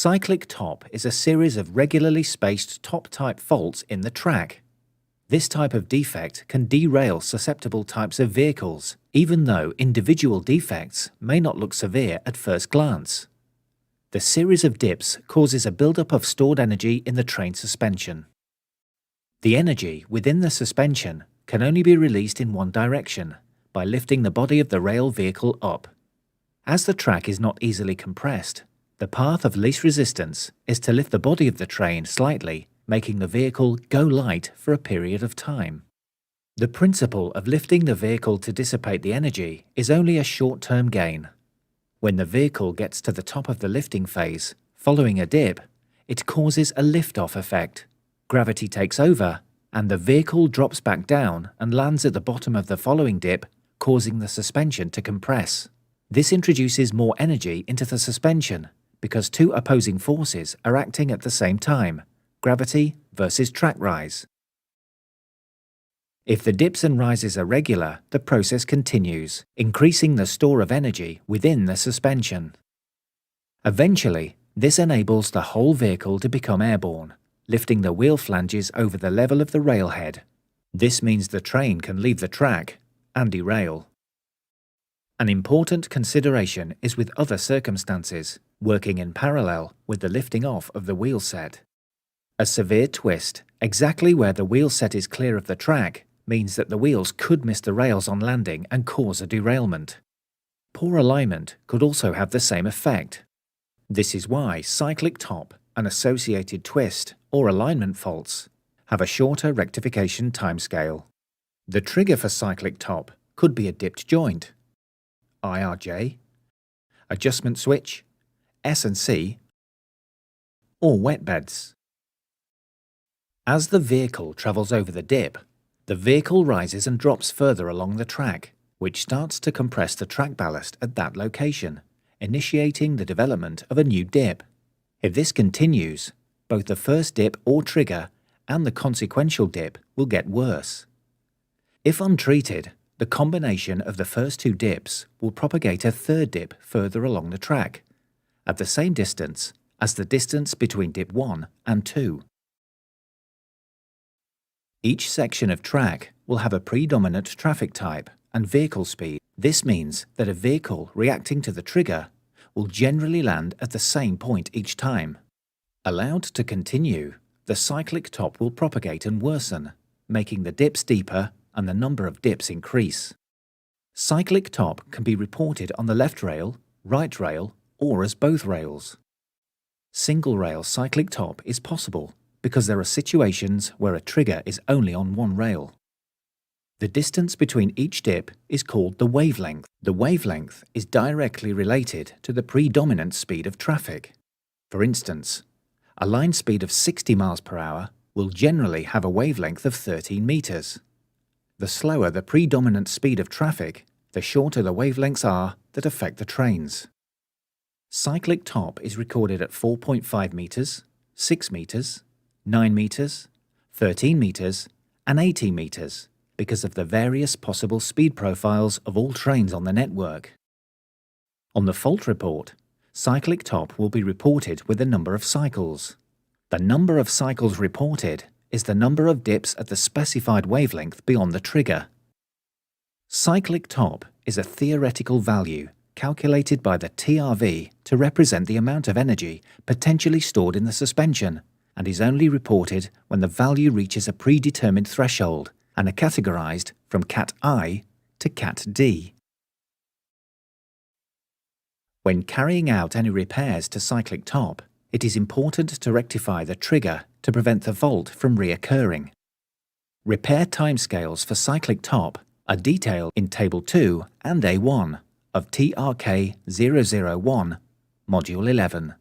Cyclic top is a series of regularly spaced top-type faults in the track. This type of defect can derail susceptible types of vehicles, even though individual defects may not look severe at first glance. The series of dips causes a buildup of stored energy in the train suspension. The energy within the suspension can only be released in one direction, by lifting the body of the rail vehicle up. As the track is not easily compressed, the path of least resistance is to lift the body of the train slightly, making the vehicle go light for a period of time. The principle of lifting the vehicle to dissipate the energy is only a short-term gain. When the vehicle gets to the top of the lifting phase, following a dip, it causes a lift-off effect. Gravity takes over, and the vehicle drops back down and lands at the bottom of the following dip, causing the suspension to compress. This introduces more energy into the suspension because two opposing forces are acting at the same time, gravity versus track rise. If the dips and rises are regular, the process continues, increasing the store of energy within the suspension. Eventually, this enables the whole vehicle to become airborne, lifting the wheel flanges over the level of the railhead. This means the train can leave the track and derail. An important consideration is with other circumstances, working in parallel with the lifting off of the wheel set. A severe twist, exactly where the wheel set is clear of the track, means that the wheels could miss the rails on landing and cause a derailment. Poor alignment could also have the same effect. This is why cyclic top and associated twist or alignment faults have a shorter rectification timescale. The trigger for cyclic top could be a dipped joint, IRJ, adjustment switch, S&C, or wet beds. As the vehicle travels over the dip, the vehicle rises and drops further along the track, which starts to compress the track ballast at that location, initiating the development of a new dip. If this continues, both the first dip or trigger and the consequential dip will get worse. If untreated, the combination of the first two dips will propagate a third dip further along the track, at the same distance as the distance between dip 1 and 2. Each section of track will have a predominant traffic type and vehicle speed. This means that a vehicle reacting to the trigger will generally land at the same point each time. Allowed to continue, the cyclic top will propagate and worsen, making the dips deeper and the number of dips increase. Cyclic top can be reported on the left rail, right rail, or as both rails. Single rail cyclic top is possible because there are situations where a trigger is only on one rail. The distance between each dip is called the wavelength. The wavelength is directly related to the predominant speed of traffic. For instance, a line speed of 60 miles per hour will generally have a wavelength of 13 meters. The slower the predominant speed of traffic, the shorter the wavelengths are that affect the trains. Cyclic top is recorded at 4.5 meters, 6 meters, 9 meters, 13 meters, and 18 meters because of the various possible speed profiles of all trains on the network. On the fault report, cyclic top will be reported with the number of cycles. The number of cycles reported is the number of dips at the specified wavelength beyond the trigger. Cyclic top is a theoretical value calculated by the TRV to represent the amount of energy potentially stored in the suspension, and is only reported when the value reaches a predetermined threshold and are categorized from Cat I to Cat D. When carrying out any repairs to cyclic top, it is important to rectify the trigger to prevent the fault from reoccurring. Repair timescales for cyclic top are detailed in Table 2 and A1 of TRK 001, Module 11.